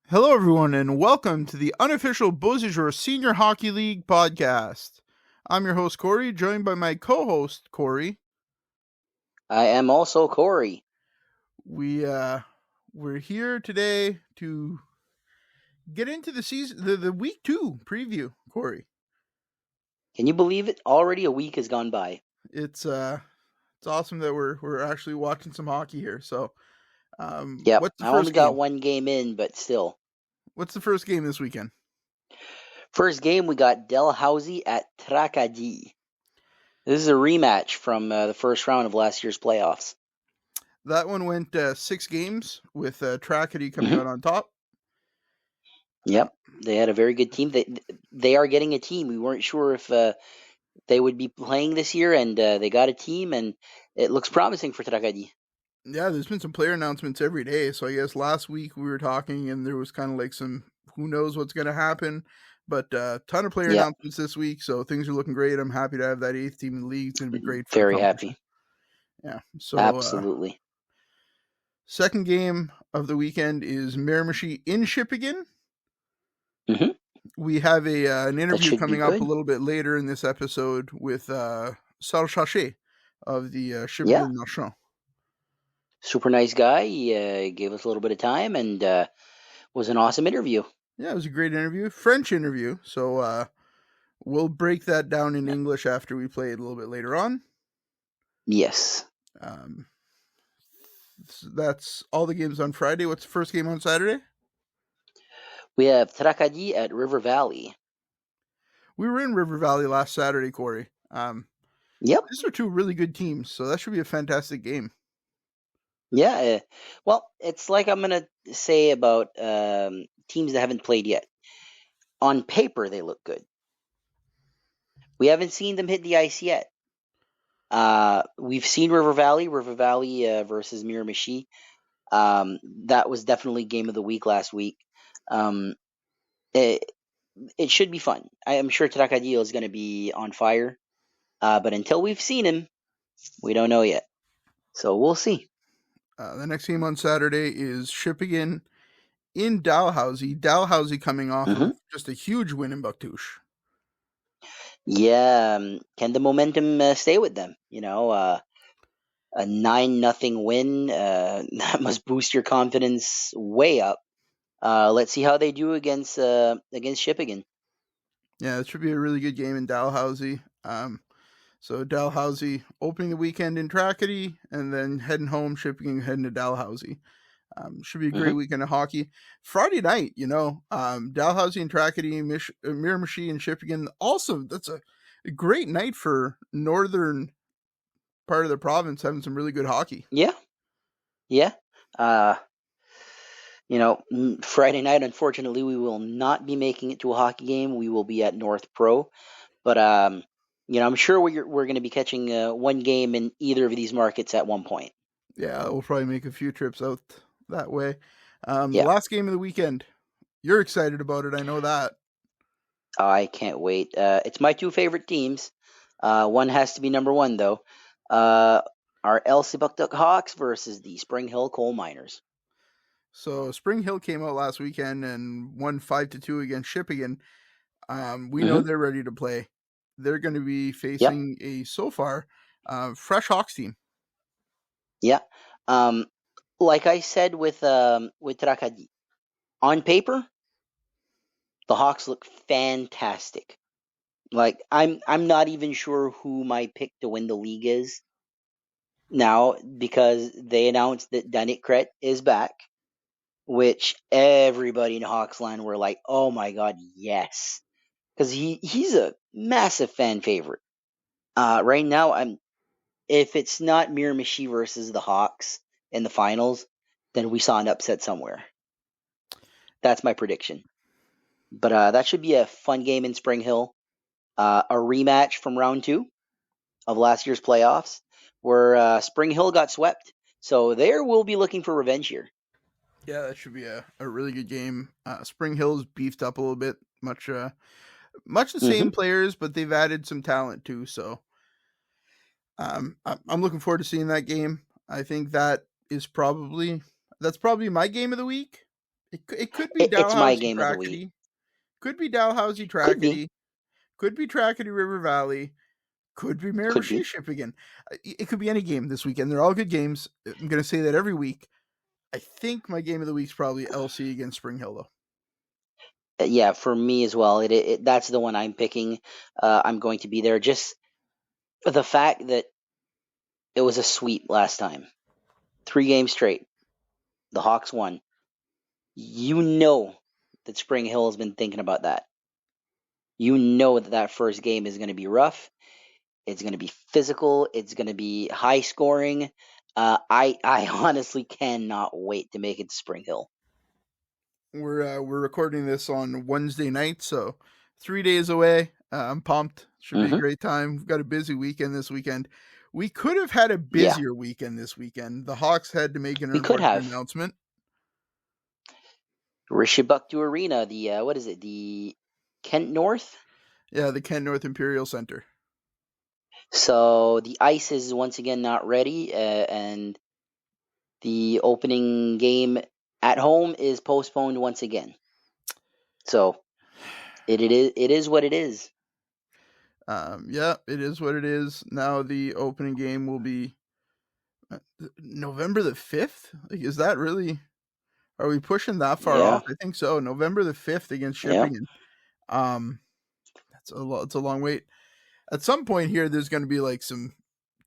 Hello, everyone, and welcome to the unofficial Beausejour Senior Hockey League podcast. I'm your host, Corey, joined by my co-host, Corey. I am also Corey. We're here today to get into the season, the week 2 preview, Corey. Can you believe it? Already a week has gone by. It's awesome that we're actually watching some hockey here. So, Yep, what's the I only first got game? one game in, but still. What's the first game this weekend? First game, we got Dalhousie at Tracadie. This is a rematch from the first round of last year's playoffs. That one went 6 games with Tracadie coming out on top. Yep, they had a very good team. They are getting a team. We weren't sure if they would be playing this year, and they got a team, and it looks promising for Tracadie. Yeah, there's been some player announcements every day. So I guess last week we were talking and there was kind of like some who knows what's going to happen, but ton of player Yep, announcements this week. So things are looking great. I'm happy to have that 8th team in the league. It's going to be great for the very competition. happy. Yeah. So Absolutely. second game of the weekend is Miramichi in Shippagan. Mhm. We have an interview should be coming up a good. little bit later in this episode with Serge Hache of the Yeah, Shippagan Marchands. super nice guy. He gave us a little bit of time and was an awesome interview. Yeah, it was a great interview, French interview. So we'll break that down in English after we play it a little bit later on. Yes. Um, that's all the games on Friday. What's the first game on Saturday? We have Tracadie at River Valley. We were in River Valley last Saturday, Corey. Yep. These are two really good teams, so that should be a fantastic game. Yeah. Well, it's like I'm going to say about teams that haven't played yet. On paper, they look good. We haven't seen them hit the ice yet. We've seen River Valley versus Miramichi. That was definitely game of the week last week. It, it should be fun. I am sure Tracadillo is going to be on fire. But until we've seen him, we don't know yet. So we'll see. The next game on Saturday is Shippagan in Dalhousie. Dalhousie coming off of just a huge win in Bucktouche. Yeah, can the momentum stay with them? A 9-0 win that must boost your confidence way up. Let's see how they do against Shippagan. Yeah, it should be a really good game in Dalhousie. So Dalhousie opening the weekend in Tracadie and then heading home, Shippagan heading to Dalhousie. Should be a great weekend of hockey. Friday night, Dalhousie and Tracadie, Miramichi and Shippagan. Also, that's a great night for northern part of the province having some really good hockey. Yeah. Friday night, unfortunately, we will not be making it to a hockey game. We will be at North Pro. But, I'm sure we're going to be catching one game in either of these markets at one point. Yeah, we'll probably make a few trips out that way. Yeah. The last game of the weekend. You're excited about it. I know that. I can't wait. It's my two favorite teams. One has to be number one, though. Our LC Buckduck Hawks versus the Spring Hill Coal Miners. So Spring Hill came out last weekend and won 5-2 against Shippagan. We know they're ready to play. They're going to be facing a so far fresh Hawks team. Yeah. Like I said with Tracadie, on paper, the Hawks look fantastic. Like I'm not even sure who my pick to win the league is now because they announced that Danik Kret is back, which everybody in Hawksland were like, "Oh my god, yes," because he's a massive fan favorite. Right now, if it's not Miramichi versus the Hawks in the finals, then we saw an upset somewhere. That's my prediction. But that should be a fun game in Spring Hill. A rematch from round 2 of last year's playoffs, where Spring Hill got swept. So there we'll be looking for revenge here. Yeah, that should be a really good game. Spring Hill's beefed up a little bit, much the same players, but they've added some talent too. So I'm looking forward to seeing that game. I think that's probably my game of the week. It could be It's my Dalhousie game of the week. Trackety. Could be Dalhousie Could be. Trackety. Could be Trackety River Valley. Could be Miramichi Shippagan. It could be any game this weekend. They're all good games. I'm going to say that every week. I think my game of the week is probably LC against Spring Hill, though. Yeah, for me as well. That's the one I'm picking. I'm going to be there. Just the fact that it was a sweep last time. 3 games straight. The Hawks won. You know that Spring Hill has been thinking about that. You know that first game is going to be rough. It's going to be physical. It's going to be high scoring. I honestly cannot wait to make it to Spring Hill. We're recording this on Wednesday night, so 3 days away. I'm pumped. Should be a great time. We've got a busy weekend this weekend. We could have had a busier weekend this weekend. The Hawks had to make an unfortunate announcement. Rishibuktu Arena, the what is it? The Kent North? Yeah, the Kent North Imperial Center. So the ice is once again not ready, and the opening game at home is postponed once again. So it is what it is. Yeah, it is what it is. Now the opening game will be November the 5th. Like, is that really? Are we pushing that far off? I think so. November the 5th against Shippagan. That's a lot. It's a long wait. At some point here, there's going to be like some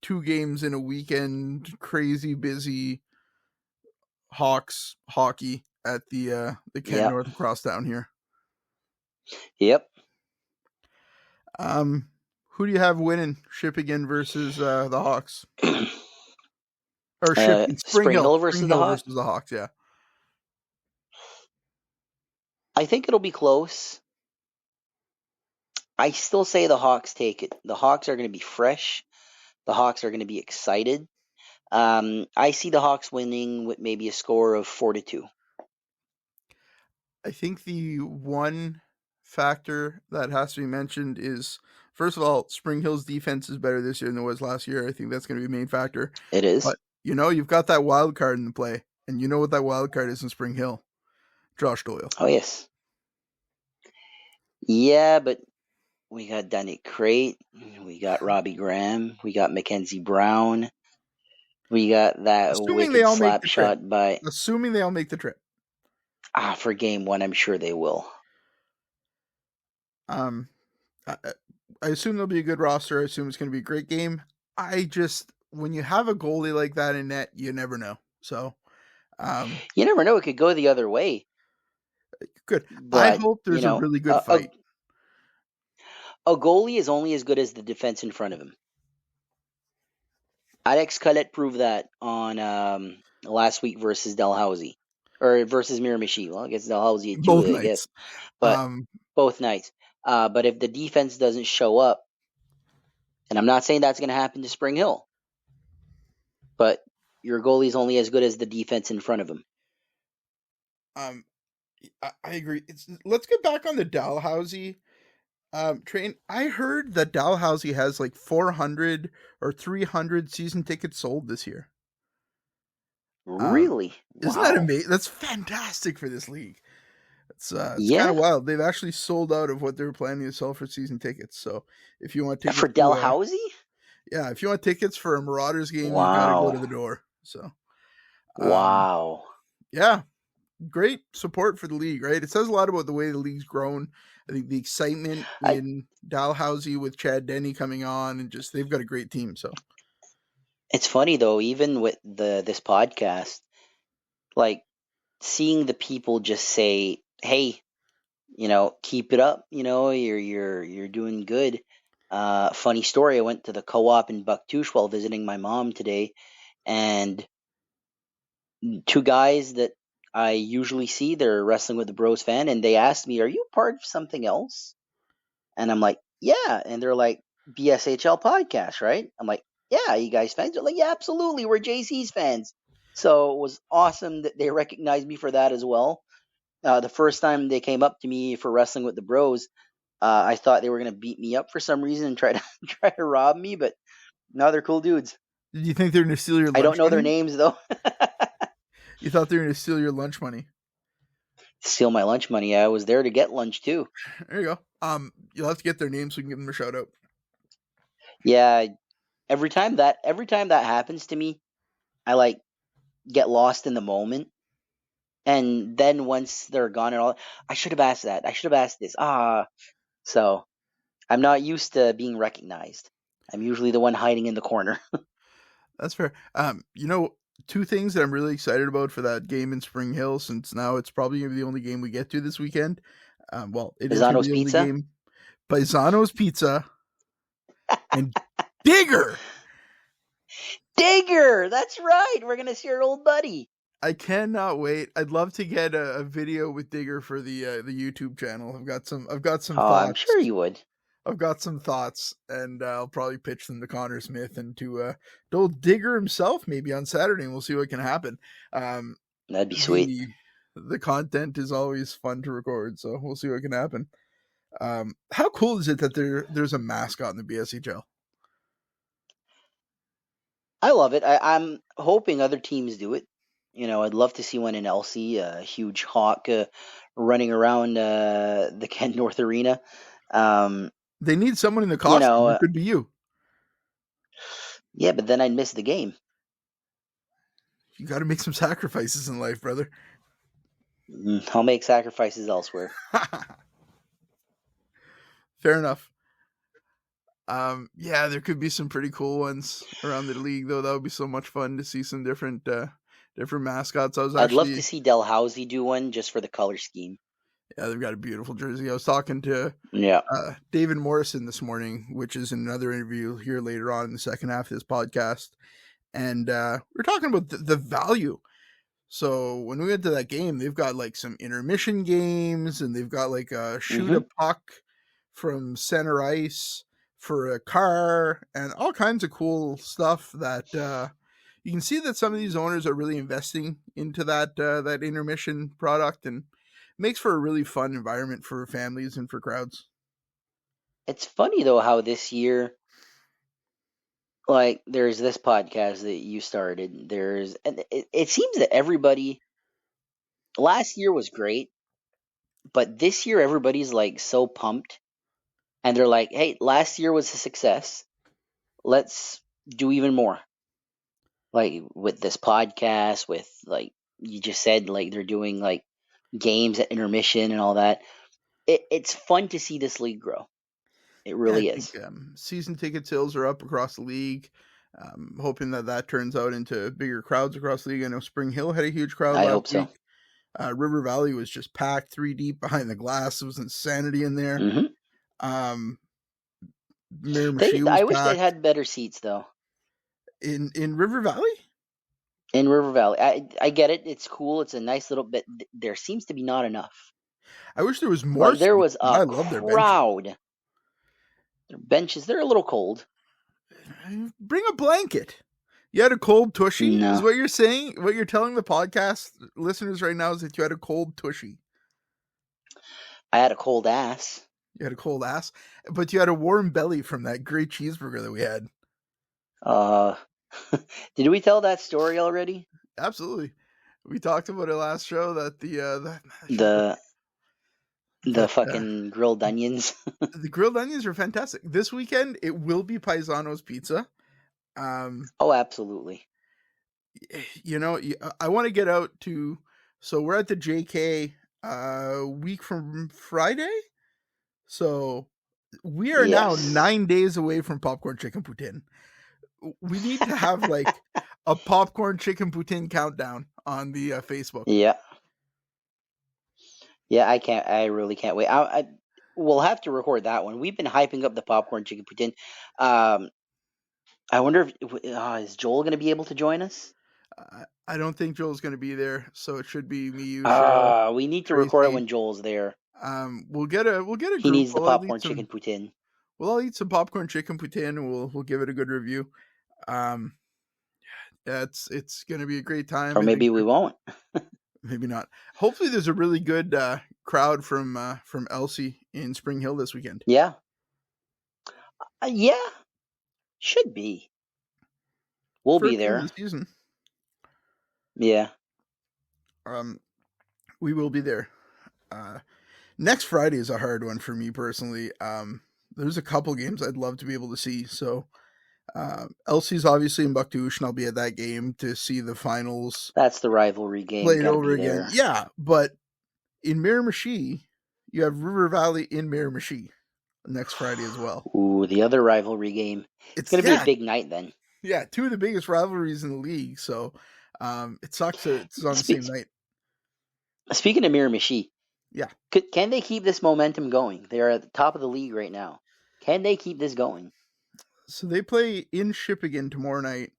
2 games in a weekend, crazy busy Hawks hockey at the Kent North across town here. Yep. Who do you have winning, Shippagan versus the Hawks? Or Spring Hill versus the Hawks? Versus the Hawks, yeah. I think it'll be close. I still say the Hawks take it. The Hawks are going to be fresh. The Hawks are going to be excited. I see the Hawks winning with maybe a score of 4-2. I think the one factor that has to be mentioned is, first of all, Spring Hill's defense is better this year than it was last year. I think that's going to be a main factor. It is. But, you've got that wild card in the play, and you know what that wild card is in Spring Hill. Josh Doyle. Oh, yes. Yeah, but we got Danny Crate. We got Robbie Graham. We got Mackenzie Brown. We got that wicked slap shot by... Assuming they all make the trip. For game 1, I'm sure they will. I assume there'll be a good roster. I assume it's going to be a great game. When you have a goalie like that in net, you never know. So, you never know. It could go the other way. Good. But, I hope there's a really good fight. A goalie is only as good as the defense in front of him. Alex Collette proved that on last week versus Dalhousie. Or versus Miramichi. Well, I guess Dalhousie had 2, I guess. But both nights. But if the defense doesn't show up, and I'm not saying that's going to happen to Spring Hill, but your goalie is only as good as the defense in front of him. I agree. Let's get back on the Dalhousie train. I heard that Dalhousie has like 400 or 300 season tickets sold this year. Really? Isn't that amazing? That's fantastic for this league. It's kind of wild. They've actually sold out of what they were planning to sell for season tickets. So if you want tickets for Dalhousie, if you want tickets for a Marauders game, you gotta go to the door. So, yeah, great support for the league, right? It says a lot about the way the league's grown. I think the excitement in Dalhousie with Chad Denny coming on, and just they've got a great team. So. It's funny though, even with this podcast, like seeing the people just say, "Hey, keep it up. You're doing good." Funny story. I went to the co-op in Bucktouche while visiting my mom today, and 2 guys that I usually see, they're Wrestling with the Bros fan, and they asked me, "Are you part of something else?" And I'm like, "Yeah," and they're like, "BSHL podcast, right?" I'm like, "Yeah, you guys fans?" They're like, "Yeah, absolutely. We're JC's fans." So it was awesome that they recognized me for that as well. The first time they came up to me for Wrestling with the Bros, I thought they were going to beat me up for some reason and try to rob me, but no, they're cool dudes. Did you think they're going to steal your lunch money? I don't know their names, though. You thought they were going to steal your lunch money? Steal my lunch money. I was there to get lunch too. There you go. You'll have to get their names so we can give them a shout out. Yeah, every time that happens to me, I like get lost in the moment. And then once they're gone and all, I should have asked that. I should have asked this. So I'm not used to being recognized. I'm usually the one hiding in the corner. That's fair. Two things that I'm really excited about for that game in Spring Hill, since now it's probably going to be the only game we get to this weekend. It is going to Pisano's be the only Pizza? game. Paisano's Pizza and Digger. Digger! That's right. We're going to see our old buddy. I cannot wait. I'd love to get a video with Digger for the YouTube channel. I've got some thoughts. I'm sure you would. I've got some thoughts, and I'll probably pitch them to Connor Smith and to old Digger himself maybe on Saturday, and we'll see what can happen. That'd be sweet. The content is always fun to record, so we'll see what can happen. How cool is it that there's a mascot in the BSHL? I love it. I'm hoping other teams do it. I'd love to see one in LC, a huge hawk running around the Kent North Arena. They need someone in the costume. It could be you. Yeah, but then I'd miss the game. You got to make some sacrifices in life, brother. I'll make sacrifices elsewhere. Fair enough. Yeah, there could be some pretty cool ones around the league, though. That would be so much fun to see some different mascots. I'd love to see Dalhousie do one just for the color scheme. Yeah, they've got a beautiful jersey. I was talking to David Morrison this morning, which is in another interview here later on in the second half of this podcast. And we're talking about the value. So when we went to that game, they've got like some intermission games, and they've got like a shoot a puck from center ice for a car and all kinds of cool stuff that you can see that some of these owners are really investing into that intermission product, and makes for a really fun environment for families and for crowds. It's funny though how this year, like, there's this podcast that you started. And it seems that everybody last year was great, but this year everybody's like so pumped, and they're like, "Hey, last year was a success. Let's do even more." Like with this podcast, with like you just said, like they're doing like games at intermission and all that. It's fun to see this league grow. It really is. Season ticket sales are up across the league. Hoping that turns out into bigger crowds across the league. I know Spring Hill had a huge crowd last hope so. week. River Valley was just packed 3 deep behind the glass. It was insanity in there. Miramichi I wish they had better seats though. In River Valley? In River Valley. I get it. It's cool. It's a nice little bit. There seems to be not enough. I wish there was more. Like, there was a crowd. Their benches, they're a little cold. Bring a blanket. You had a cold tushy? No. Is what you're saying? What you're telling the podcast listeners right now is that you had a cold tushy. I had a cold ass. You had a cold ass? But you had a warm belly from that great cheeseburger that we had. Did we tell that story already? Absolutely. We talked about it last show that the fucking grilled onions. The grilled onions are fantastic. This weekend it will be Paisano's Pizza. Oh, absolutely. I want to get out to. So we're at the JK a week from Friday. So we are now 9 days away from popcorn chicken poutine. We need to have like a popcorn chicken poutine countdown on the Facebook. Yeah, I really can't wait. We'll have to record that one. We've been hyping up the popcorn chicken poutine. I wonder if is Joel going to be able to join us? I don't think Joel's going to be there, so it should be me. We need to record it when Joel's there. We'll get a group. He needs the popcorn chicken poutine. Well, I'll eat some popcorn chicken poutine, and we'll give it a good review. It's going to be a great time. Or maybe we won't. Maybe not. Hopefully, there's a really good crowd from Elsie in Spring Hill this weekend. Yeah. Should be. We'll be there. The season. Yeah. We will be there. Next Friday is a hard one for me personally. There's a couple games I'd love to be able to see. So LC's obviously in Bucktouche, and I'll be at that game to see the finals That's the rivalry game. played Gotta over be again. there. Yeah, but in Miramichi, you have River Valley in Miramichi next Friday as well. Ooh, the other rivalry game. It's gonna be a big night then. Yeah, two of the biggest rivalries in the league. So it sucks that it's on the same night. Speaking of Miramichi, yeah, can they keep this momentum going? They are at the top of the league right now. Can they keep this going? So they play in Shippagan tomorrow night.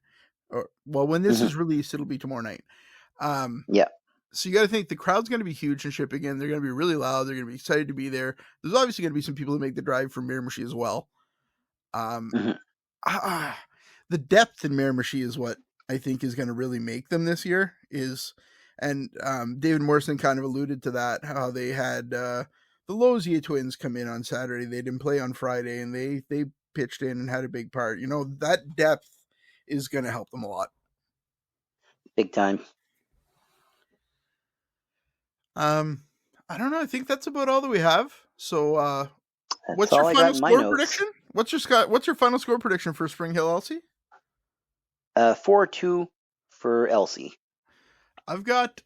Or well, when this is released, it'll be tomorrow night. Yeah. So you got to think the crowd's going to be huge in Shippagan. They're going to be really loud. They're going to be excited to be there. There's obviously going to be some people who make the drive from Miramichi as well. The depth in Miramichi is what I think is going to really make them this year. And David Morrison kind of alluded to that, how they had the Lozia twins come in on Saturday. They didn't play on Friday, and they pitched in and had a big part. You know, that depth is going to help them a lot. Big time. I don't know. I think that's about all that we have. So, what's all your I final got in my score notes. prediction? What's your final score prediction for Spring Hill LC? 4-2 for LC. I've got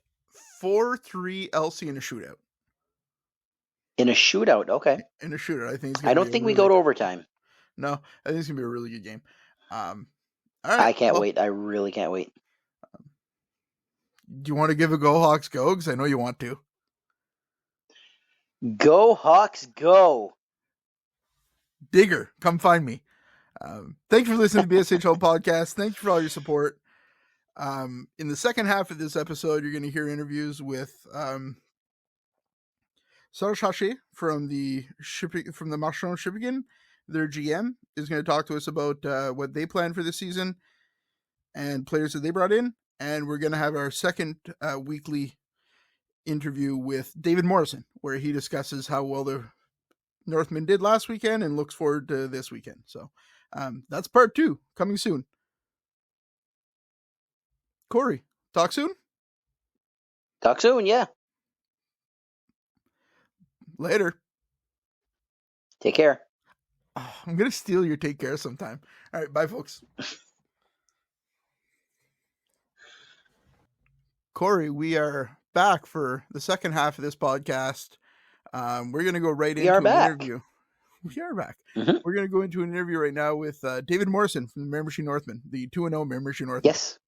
4-3 LC in a shootout. In a shootout, okay. In a shootout, I think. I don't think we go to overtime. No, I think it's gonna be a really good game. All right, I can't wait. I really can't wait. Do you want to give a Go Hawks go? Because I know you want to. Go Hawks, go! Digger, come find me. Thank you for listening to the BSHL podcast. Thank you for all your support. In the second half of this episode, you're going to hear interviews with Serge Hache from the Marchands de Shippagan. Their GM is going to talk to us about what they plan for this season and players that they brought in. And we're going to have our second weekly interview with David Morrison, where he discusses how well the Northmen did last weekend and looks forward to this weekend. So that's part 2 coming soon. Corey, talk soon? Talk soon, yeah. Later. Take care. Oh, I'm going to steal your take care sometime. All right, bye, folks. Corey, we are back for the second half of this podcast. We're going to go right into an interview. We are back. We're going to go into an interview right now with David Morrison from the Miramichi Northmen, the 2-0 Miramichi Northmen. Yes.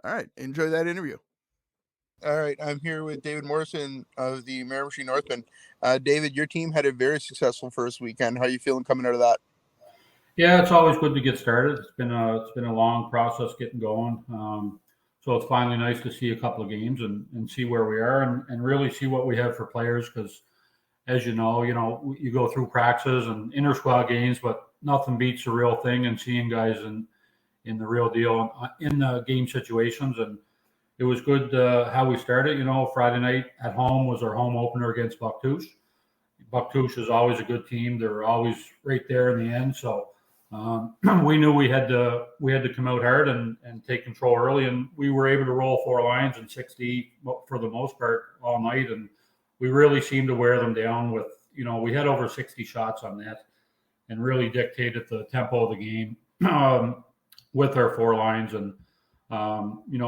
All right, enjoy that interview. All right, I'm here with David Morrison of the Miramichi Northmen. David, your team had a very successful first weekend. How are you feeling coming out of that? Yeah, it's always good to get started. It's been a long process getting going. So it's finally nice to see a couple of games and see where we are and really see what we have for players because, as you know, you go through practices and inter-squad games, but nothing beats the real thing and seeing guys in the real deal in the game situations. And it was good how we started. Friday night at home was our home opener against Bucktouche. Bucktouche is always a good team. They're always right there in the end. So we knew we had to come out hard and take control early, and we were able to roll 4 lines and 60 for the most part all night, and we really seemed to wear them down with we had over 60 shots on net and really dictated the tempo of the game with our 4 lines, and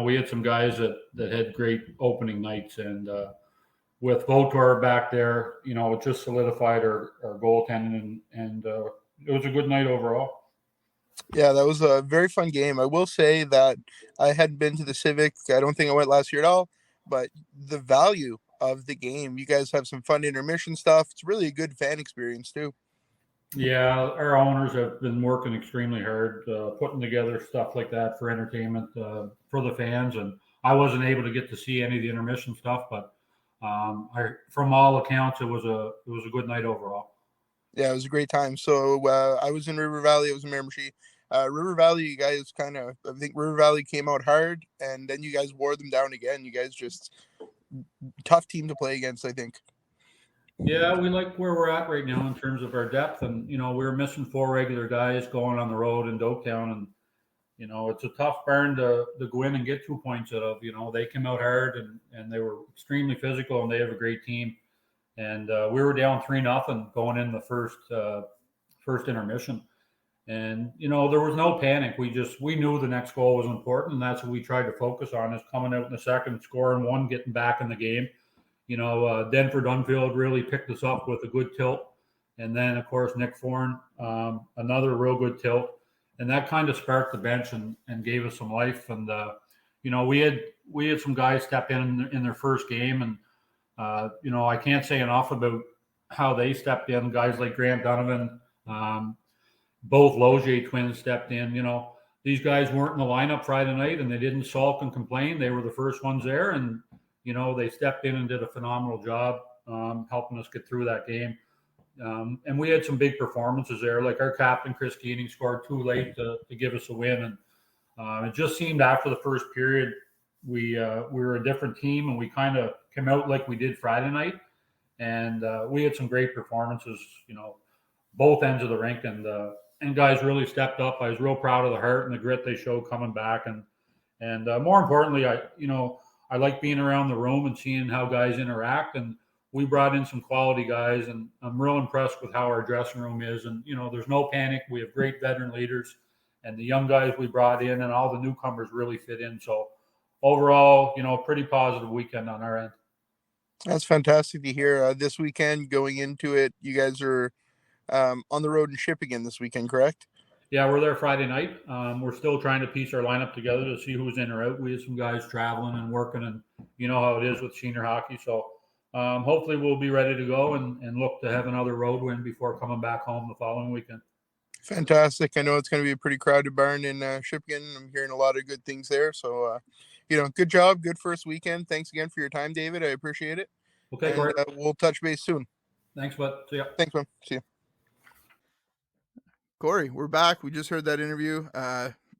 we had some guys that had great opening nights, and with Votor back there, it just solidified our goaltending and it was a good night overall. Yeah, that was a very fun game. I will say that I hadn't been to the Civic. I don't think I went last year at all, but the value of the game, you guys have some fun intermission stuff. It's really a good fan experience too. Yeah, our owners have been working extremely hard, putting together stuff like that for entertainment for the fans. And I wasn't able to get to see any of the intermission stuff, but from all accounts, it was a good night overall. Yeah, it was a great time. So I was in River Valley. I was in Miramichi. River Valley, you guys I think River Valley came out hard, and then you guys wore them down again. You guys just tough team to play against, I think. Yeah, we like where we're at right now in terms of our depth, and we were missing 4 regular guys going on the road in Doketown, and it's a tough barn to go in and get 2 points out of. They came out hard and they were extremely physical, and they have a great team. And we were down 3-0 going in the first intermission. And, there was no panic. We knew the next goal was important, and that's what we tried to focus on, is coming out in the second, scoring one, getting back in the game. Denver Dunfield really picked us up with a good tilt. And then, of course, Nick Thorne, another real good tilt. And that kind of sparked the bench and gave us some life. And, we had some guys step in their first game. And, I can't say enough about how they stepped in. Guys like Grant Donovan, both Logier twins stepped in. These guys weren't in the lineup Friday night, and they didn't sulk and complain. They were the first ones there, and they stepped in and did a phenomenal job helping us get through that game. And we had some big performances there. Like our captain, Chris Keating, scored too late to give us a win. And it just seemed after the first period we were a different team, and we kind of came out like we did Friday night. And we had some great performances, both ends of the rink, and guys really stepped up. I was real proud of the heart and the grit they showed coming back, and more importantly, I like being around the room and seeing how guys interact. And we brought in some quality guys, and I'm real impressed with how our dressing room is. And there's no panic. We have great veteran leaders, and the young guys we brought in and all the newcomers really fit in. So overall, pretty positive weekend on our end. That's fantastic to hear. This weekend, going into it, you guys are on the road in Shippagan this weekend, correct? Yeah, we're there Friday night. We're still trying to piece our lineup together to see who's in or out. We have some guys traveling and working, and you know how it is with senior hockey. So hopefully we'll be ready to go and look to have another road win before coming back home the following weekend. Fantastic. I know it's going to be a pretty crowded barn in Shippagan. I'm hearing a lot of good things there. So, good job. Good first weekend. Thanks again for your time, David. I appreciate it. Okay, and we'll touch base soon. Thanks, bud. See ya. Thanks, man. See you. Corey, we're back. We just heard that interview.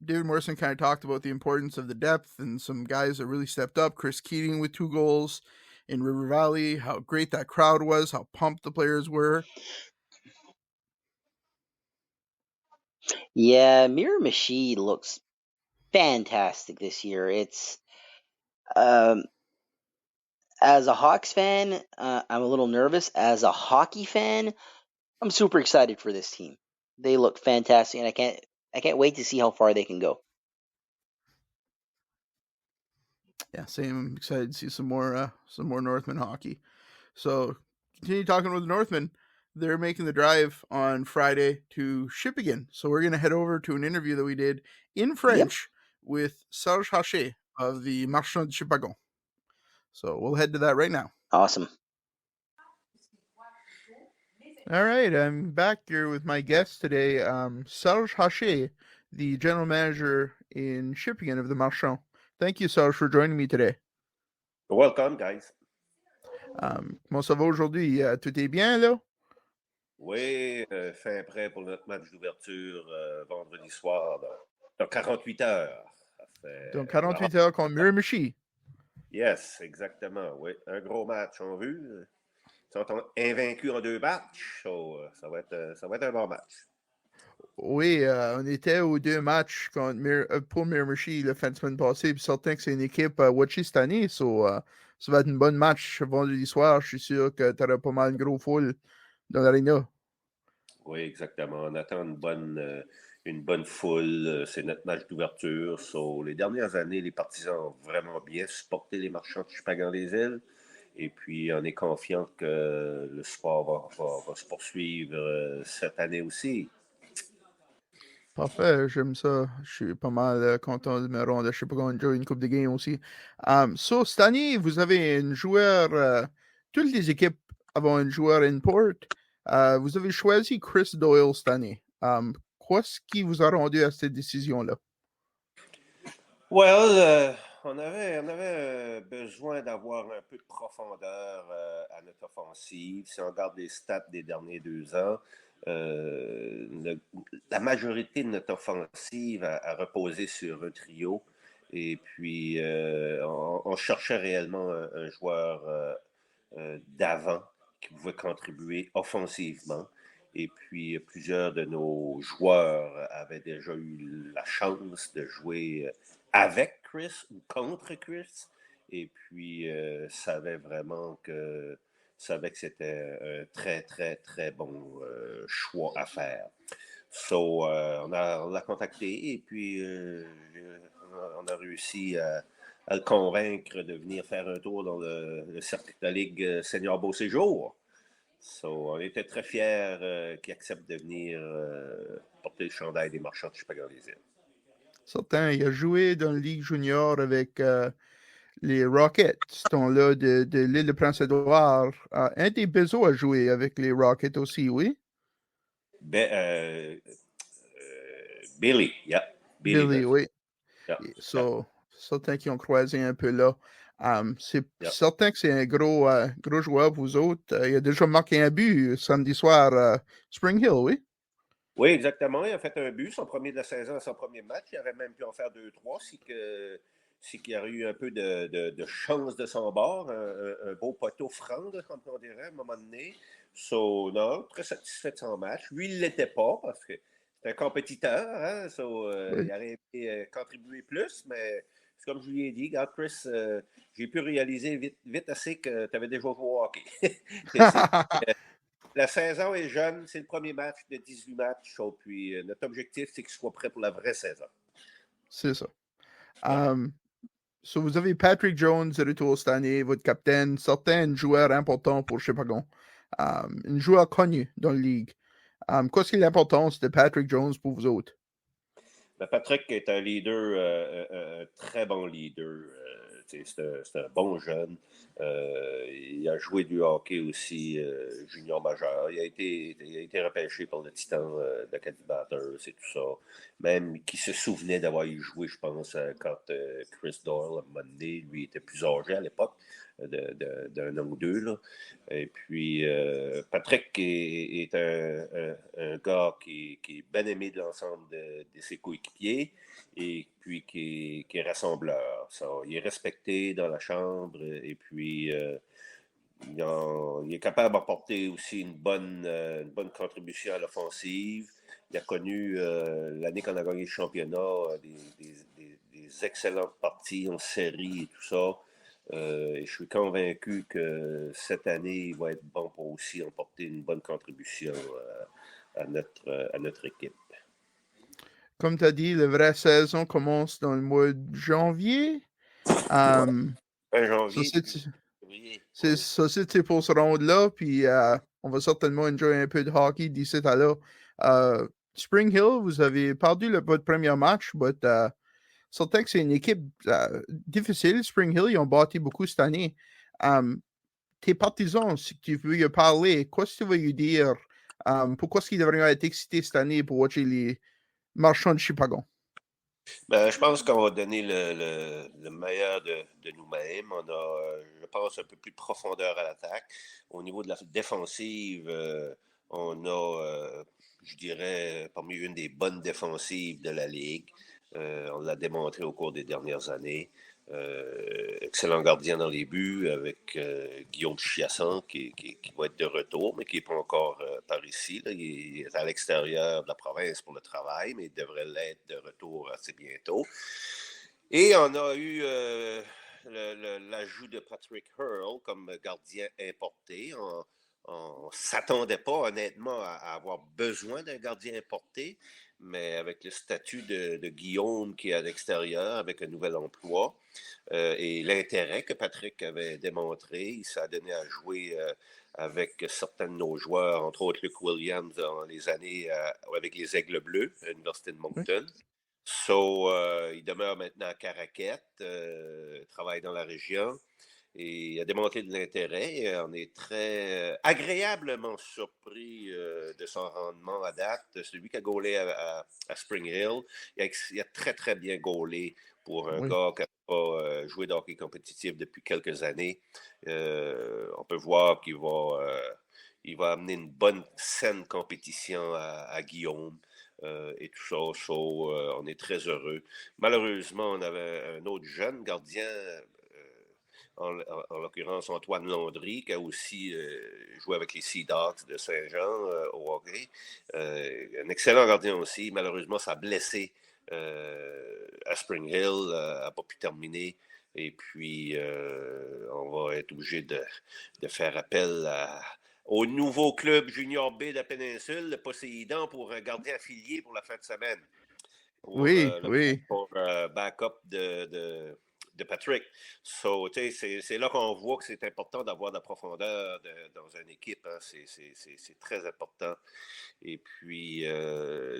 David Morrison kind of talked about the importance of the depth and some guys that really stepped up. Chris Keating with 2 goals in River Valley, how great that crowd was, how pumped the players were. Yeah, Miramichi looks fantastic this year. It's as a Hawks fan, I'm a little nervous. As a hockey fan, I'm super excited for this team. They look fantastic, and I can't wait to see how far they can go. Yeah, same. I'm excited to see some more Northmen hockey. So continue talking with the Northmen. They're making the drive on Friday to Shippagan. So we're going to head over to an interview that we did in French with Serge Hache of the Marchands de Shippagan. So we'll head to that right now. Awesome. All right, I'm back here with my guest today, Serge Hache, the general manager in Shippagan of the Marchands. Thank you, Serge, for joining me today. Welcome, guys. Comment ça va aujourd'hui? Tout est bien, là? Oui, fin prêt pour notre match d'ouverture vendredi soir, dans 48 heures. Donc 48 heures contre Miramichi. Yes, exactement, oui. Un gros match, on a vu. Ils sont invaincus en 2 matchs, so, ça va être un bon match. Oui, on était aux 2 matchs pour Miramichi la fin de semaine passée, puis certain que c'est une équipe watchée cette année, so, ça va être un bon match vendredi soir. Je suis sûr que tu auras pas mal de gros foule dans l'aréna. Oui, exactement. On attend une bonne foule. C'est notre match d'ouverture. So, les dernières années, les partisans ont vraiment bien supporté les Marchands de Shippagan-les-Îles. Et puis, on est confiant que le sport va se poursuivre cette année aussi. Parfait, j'aime ça. Je suis pas mal content de me rendre. Je sais pas comment jouer une coupe de game aussi. So, cette année, vous avez un joueur. Toutes les équipes ont un joueur import. Vous avez choisi Chris Doyle cette année. Qu'est-ce qui vous a rendu à cette décision-là? Well, on avait besoin d'avoir un peu de profondeur à notre offensive. Si on regarde les stats des derniers 2 ans, la majorité de notre offensive a reposé sur un trio. Et puis, on cherchait réellement un joueur d'avant qui pouvait contribuer offensivement. Et puis, plusieurs de nos joueurs avaient déjà eu la chance de jouer avec Chris ou contre Chris. Et puis, savaient que c'était un très, très, très bon choix à faire. So, on l'a contacté et puis on a réussi à le convaincre de venir faire un tour dans le circuit de la Ligue Senior Beau Séjour. So, on était très fiers qu'il accepte de venir porter le chandail des Marchands de Shippagan les îles. Certain, il a joué dans la Ligue junior avec les Rockets, ce temps-là de l'île de Prince-Édouard. Un des Bézos a joué avec les Rockets aussi, oui? Billy, yeah. Billy, oui. Yeah. So, certain qu'ils ont croisé un peu là. C'est certain que c'est un gros joueur, vous autres. Il a déjà marqué un but samedi soir à Spring Hill, oui? Oui, exactement. Il a fait un but, son premier de la saison, son premier match. Il aurait même pu en faire 2-3 si qu'il y aurait eu un peu de chance de son bord. Un beau poteau franc, comme on dirait, à un moment donné. So, non, très satisfait de son match. Lui, il ne l'était pas parce que c'est un compétiteur. Hein? So, Oui. il aurait aimé contribuer plus, mais c'est comme je lui ai dit, regarde, Chris, j'ai pu réaliser vite assez que tu avais déjà joué au hockey. La saison est jeune, c'est le premier match de 18 matchs. Puis notre objectif, c'est qu'il soit prêt pour la vraie saison. C'est ça. So vous avez Patrick Jones de retour cette année, votre capitaine, certain joueur important pour Shippagan. Un joueur connu dans la ligue. Qu'est-ce qui est l'importance de Patrick Jones pour vous autres? Ben, Patrick est un leader, un très bon leader. C'est un bon jeune. Il a joué du hockey aussi junior majeur. Il a été repêché par le Titan d'Acadie Batters et tout ça. Même qui se souvenait d'avoir y joué, je pense, quand Chris Doyle, à un moment donné, lui était plus âgé à l'époque, d'un an ou deux. Là. Et puis, Patrick est un gars qui est bien aimé de l'ensemble de ses coéquipiers et puis qui est rassembleur. Ça, il est respecté dans la chambre et puis il est capable d'apporter aussi une bonne contribution à l'offensive. Il a connu, l'année qu'on a gagné le championnat, des excellentes parties en série et tout ça. Et je suis convaincu que cette année, il va être bon pour aussi emporter une bonne contribution à notre équipe. Comme tu as dit, la vraie saison commence dans le mois de janvier. Fin janvier, c'est pour se rendre là, puis on va certainement enjoyer un peu de hockey d'ici à là. Spring Hill, vous avez perdu votre premier match, mais certain que c'est une équipe difficile. Spring Hill, ils ont bâti beaucoup cette année. Tes partisans, si tu veux y parler, qu'est-ce que tu veux lui dire? Pourquoi est-ce qu'ils devraient être excités cette année pour watcher les Marchands de Shippagan? Ben, je pense qu'on va donner le meilleur de nous-mêmes. On a, je pense, un peu plus de profondeur à l'attaque. Au niveau de la défensive, on a, je dirais, parmi une des bonnes défensives de la Ligue. On l'a démontré au cours des dernières années. Excellent gardien dans les buts avec Guillaume Chiasson qui va être de retour, mais qui n'est pas encore par ici. Là. Il est à l'extérieur de la province pour le travail, mais il devrait l'être de retour assez bientôt. Et on a eu l'ajout de Patrick Hurl comme gardien importé. On ne s'attendait pas honnêtement à avoir besoin d'un gardien importé, mais avec le statut de Guillaume qui est à l'extérieur, avec un nouvel emploi, et l'intérêt que Patrick avait démontré, il s'est donné à jouer avec certains de nos joueurs, entre autres Luke Williams dans les années avec les Aigles Bleus à l'Université de Moncton. Oui. So, il demeure maintenant à Caraquette, travaille dans la région. Et il a démontré de l'intérêt et on est très agréablement surpris de son rendement à date. Celui qui a gaulé à Spring Hill, il a très, très bien gaulé pour un gars qui n'a pas joué de hockey compétitif depuis quelques années. On peut voir qu'il va amener une bonne saine compétition à Guillaume. Et tout ça, on est très heureux. Malheureusement, on avait un autre jeune gardien en l'occurrence Antoine Landry, qui a aussi joué avec les Sea Dogs de Saint-Jean au hockey. Un excellent gardien aussi. Malheureusement, ça a blessé à Spring Hill, n'a pas pu terminer. Et puis, on va être obligé de faire appel au nouveau club Junior B de la péninsule, le Poséidon, pour un gardien affilié pour la fin de semaine. Oui. Pour backup de Patrick. So, c'est là qu'on voit que c'est important d'avoir de la profondeur dans une équipe. Hein. C'est très important. Et puis,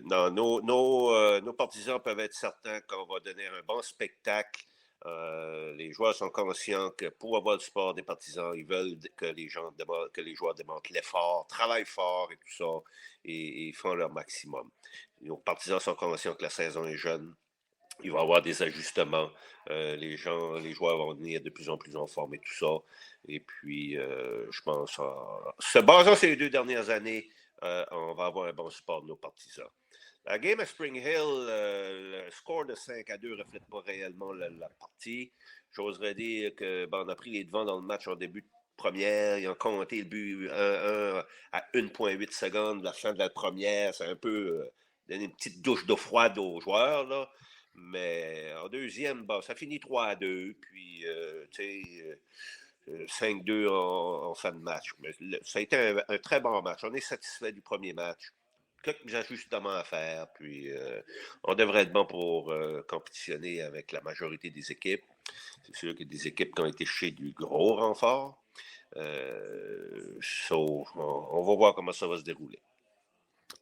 nos partisans peuvent être certains qu'on va donner un bon spectacle. Les joueurs sont conscients que pour avoir du support des partisans, ils veulent que les joueurs démontrent l'effort, travaillent fort et tout ça, et font leur maximum. Nos partisans sont conscients que la saison est jeune. Il va y avoir des ajustements. Les joueurs vont venir de plus en plus en forme et tout ça. Et puis, je pense, se basant sur les 2 dernières années, on va avoir un bon support de nos partisans. La game à Spring Hill, le score de 5-2 ne reflète pas réellement la partie. J'oserais dire qu'on a pris les devants dans le match en début de première. Ils ont compté le but 1-1 à 1,8 secondes de la fin de la première. C'est un peu donner une petite douche d'eau froide aux joueurs, là. Mais en deuxième, ça finit 3-2. Puis, 5-2 en fin de match. Mais ça a été un très bon match. On est satisfait du premier match. Quelques ajustements à faire, puis on devrait être bon pour compétitionner avec la majorité des équipes. C'est sûr qu'il y a des équipes qui ont été chez du gros renfort. On va voir comment ça va se dérouler.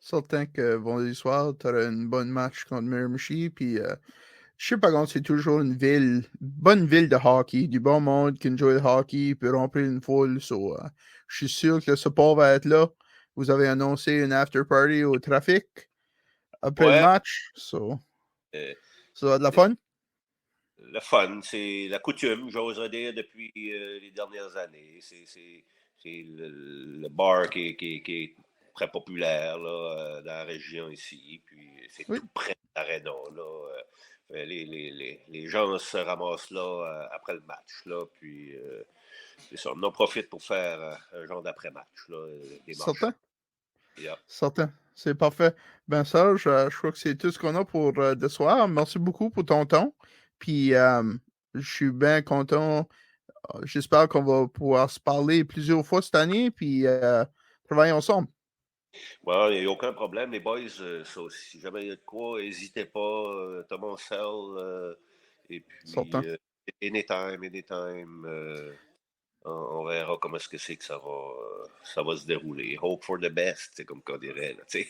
Certain que vendredi soir, tu auras une bonne match contre Miramichi, puis Shippagan, c'est toujours une bonne ville de hockey, du bon monde qui enjoy le hockey, peut remplir une foule. So, je suis sûr que le support va être là. Vous avez annoncé une after party au trafic après le match. So, ça va être de la fun? Le fun, c'est la coutume, j'oserais dire, depuis les dernières années. C'est le bar qui est très populaire là, dans la région ici. Puis c'est tout près de l'aréna. Les gens se ramassent là après le match. Là, puis c'est ça. On en profite pour faire un genre d'après-match. Là, des Certain? Yeah. Certain. C'est parfait. Ben Serge, je crois que c'est tout ce qu'on a pour ce soir. Merci beaucoup pour ton temps. Puis je suis bien content. J'espère qu'on va pouvoir se parler plusieurs fois cette année, puis travailler ensemble. Bon, il n'y a aucun problème, les boys. Si jamais il y a de quoi, n'hésitez pas. T'as mon cell. Et puis, anytime. On verra comment est-ce que c'est que ça va se dérouler. Hope for the best, c'est comme qu'on dirait. Là, c'est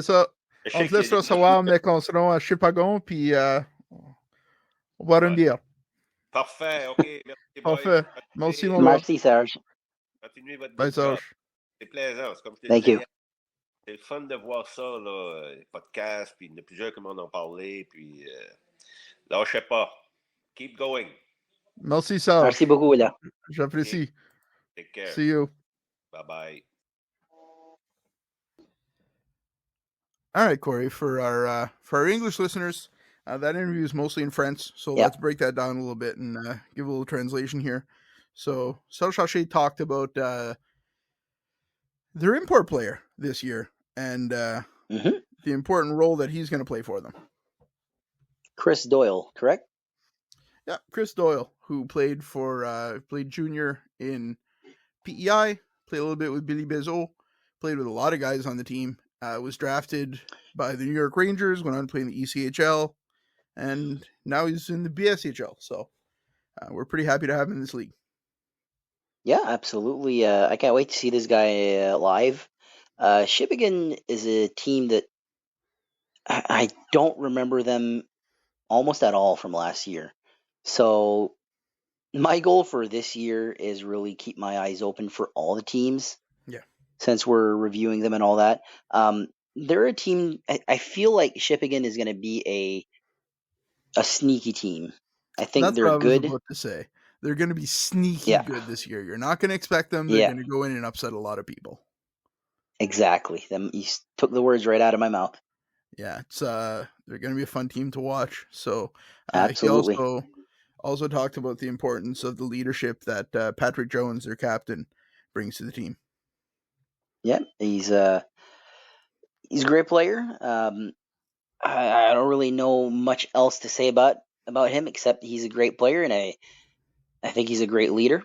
ça. On te laissera savoir, mais qu'on sera à Shippagan, puis on va une bière. Parfait, OK. Merci, parfait. Boys. Merci, mon gars. Merci, Serge. Continuez votre Bye, Serge. C'est plaisant. C'est comme je te Thank disais. You. C'est le fun de voir ça, là, les podcasts, puis il y en a plusieurs qui m'en ont parlé, puis lâchez pas. Keep going. Merci, Serge. Merci beaucoup, là. J'apprécie. Okay. Take care. See you. Bye-bye. All right, Corey, for our English listeners, that interview is mostly in French, so let's break that down a little bit and give a little translation here. So Serge Hache talked about their import player this year and the important role that he's going to play for them. Chris Doyle, correct? Yeah, Chris Doyle, who played junior in PEI, played a little bit with Billy Bezo, played with a lot of guys on the team, was drafted by the New York Rangers, went on to play in the ECHL, and now he's in the BSHL. So we're pretty happy to have him in this league. Yeah, absolutely. I can't wait to see this guy live. Shippagan is a team that I don't remember them almost at all from last year. So my goal for this year is really keep my eyes open for all the teams. Yeah. Since we're reviewing them and all that. They're a team, I feel like Shippagan is going to be a sneaky team. I think That's they're what good. I was about to say. They're going to be sneaky good this year. You're not going to expect them. They're going to go in and upset a lot of people. Exactly. You took the words right out of my mouth. Yeah, it's they're going to be a fun team to watch. So absolutely. He Also talked about the importance of the leadership that Patrick Jones, their captain, brings to the team. Yeah, he's a great player. I don't really know much else to say about him except he's a great player, and I think he's a great leader.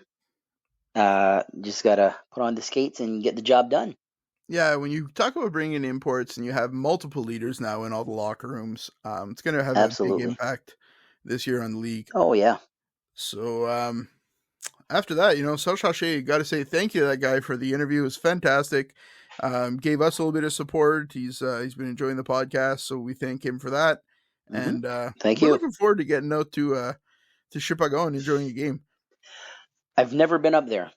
Just gotta put on the skates and get the job done. Yeah, when you talk about bringing in imports and you have multiple leaders now in all the locker rooms, it's going to have a big impact this year on the league. Oh, yeah. So after that, Serge Hache, got to say thank you to that guy for the interview. It was fantastic. Gave us a little bit of support. He's been enjoying the podcast, so we thank him for that. Mm-hmm. And thank you. We're looking forward to getting out to Shippagan and enjoying a game. I've never been up there.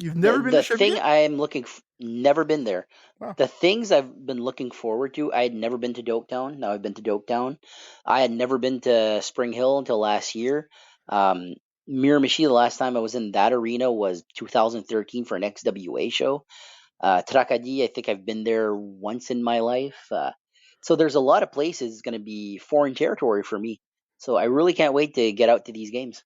You've never been to Shippagan? The thing I am never been there. Wow. The things I've been looking forward to, I had never been to Doketown. Now I've been to Doketown. I had never been to Spring Hill until last year. Miramichi, the last time I was in that arena was 2013 for an XWA show. Tracadie, I think I've been there once in my life. So there's a lot of places going to be foreign territory for me. So I really can't wait to get out to these games.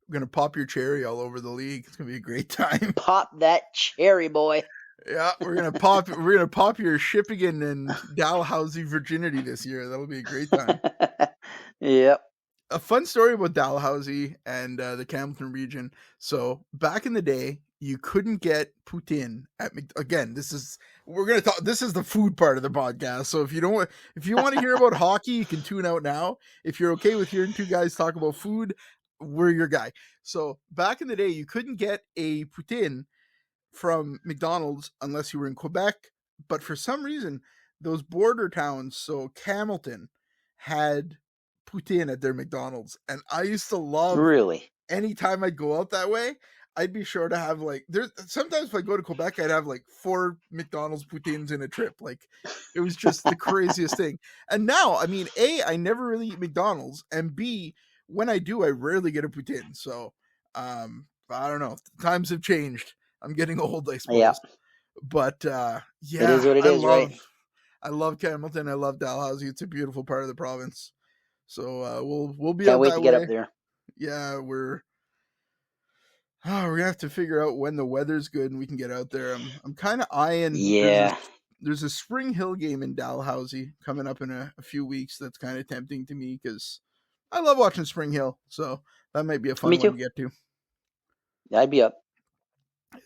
We're going to pop your cherry all over the league. It's going to be a great time. Pop that cherry, boy. Yeah, we're going to pop your Shippagan and Dalhousie virginity this year. That'll be a great time. Yep. A fun story about Dalhousie and the Campbellton region. So back in the day, you couldn't get poutine at again. This is the food part of the podcast. So if you want to hear about hockey, you can tune out now. If you're okay with hearing two guys talk about food, we're your guy. So back in the day, you couldn't get a poutine from McDonald's unless you were in Quebec. But for some reason, those border towns, so Campbellton, had poutine at their McDonald's, and I used to love. Really? Anytime I'd go out that way, I'd be sure to have sometimes if I go to Quebec, I'd have 4 McDonald's poutines in a trip. It was just the craziest thing. And now, I mean, A, I never really eat McDonald's, and B, when I do, I rarely get a poutine. So, I don't know. Times have changed. I'm getting old, I suppose. Yeah. But, it is what it is, right? I love Campbellton. I love Dalhousie. It's a beautiful part of the province. So, we'll be Can't wait to get up there. Yeah, we're gonna have to figure out when the weather's good and we can get out there. I'm kind of eyeing. Yeah. There's a Spring Hill game in Dalhousie coming up in a few weeks. That's kind of tempting to me because I love watching Spring Hill. So that might be a fun one to get to. I'd be up.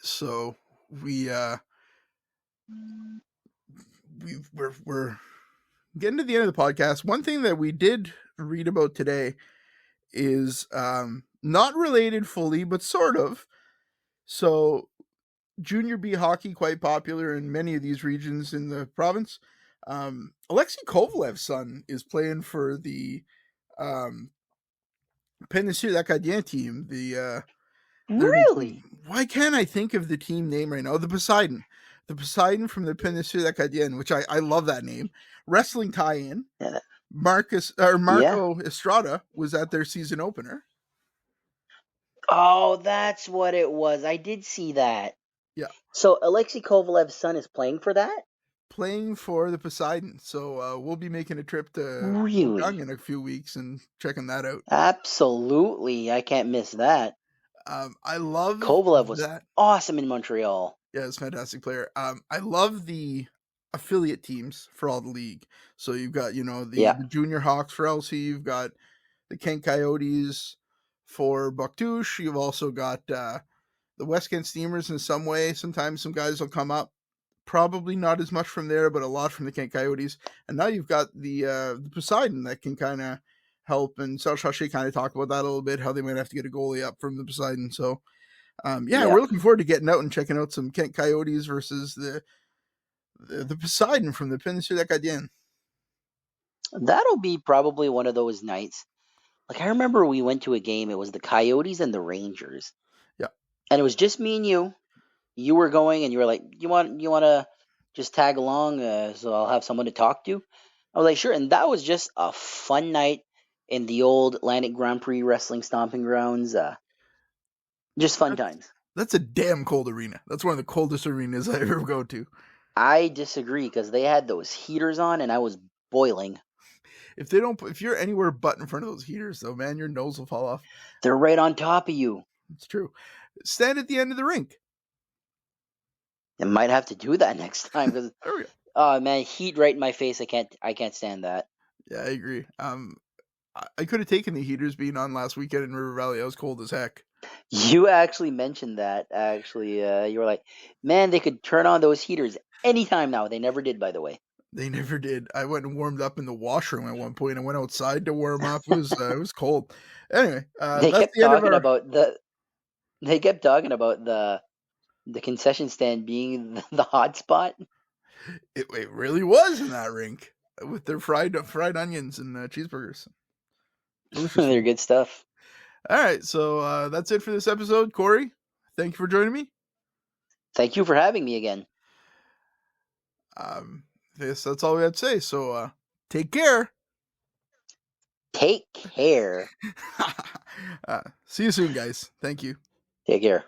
So we're getting to the end of the podcast. One thing that we did read about today is not related fully, but sort of. So Junior B hockey, quite popular in many of these regions in the province. Alexei Kovalev's son is playing for the Péninsule Acadienne team. Really? Why can't I think of the team name right now? The Poseidon. The Poseidon from the Péninsule Acadienne, which I love that name. Wrestling tie-in. Yeah. Marco Estrada was at their season opener. Oh, that's what it was. I did see that. Yeah. So Alexei Kovalev's son is playing for that? Playing for the Poseidon. So we'll be making a trip to Young in a few weeks and checking that out. Absolutely. I can't miss that. I love Kovalev was awesome in Montreal. Yeah, he's a fantastic player. I love the affiliate teams for all the league. So you've got, the Junior Hawks for LC. You've got the Kent Coyotes for Bouctouche. You've also got the West Kent Steamers in some way. Sometimes some guys will come up. Probably not as much from there, but a lot from the Kent Coyotes. And now you've got the Poseidon that can kind of help. And Serge Hache kind of talked about that a little bit, how they might have to get a goalie up from the Poseidon. So, we're looking forward to getting out and checking out some Kent Coyotes versus the Poseidon from the Péninsule Acadienne. That'll be probably one of those nights. I remember we went to a game. It was the Coyotes and the Rangers. Yeah. And it was just me and you. You were going and you were like, you want to just tag along so I'll have someone to talk to? I was like, sure. And that was just a fun night in the old Atlantic Grand Prix Wrestling Stomping Grounds. Just fun times. That's a damn cold arena. That's one of the coldest arenas I ever go to. I disagree because they had those heaters on and I was boiling. if you're anywhere but in front of those heaters, though, man, your nose will fall off. They're right on top of you. It's true. Stand at the end of the rink. I might have to do that next time because There we go. oh man, heat right in my face. I can't stand that. Yeah, I agree. I could have taken the heaters being on last weekend in River Valley. I was cold as heck. You actually mentioned that. Actually, you were like, man, they could turn on those heaters anytime now. They never did, by the way. They never did. I went and warmed up in the washroom at one point. I went outside to warm up. It was cold. Anyway, They that's kept the end of talking our. about They kept talking about the concession stand being the hot spot. It really was in that rink with their fried onions and cheeseburgers. Delicious. They're good stuff. All right, so that's it for this episode. Corey, thank you for joining me. Thank you for having me again. That's all we have to say. So take care. Take care. See you soon, guys. Thank you. Take care.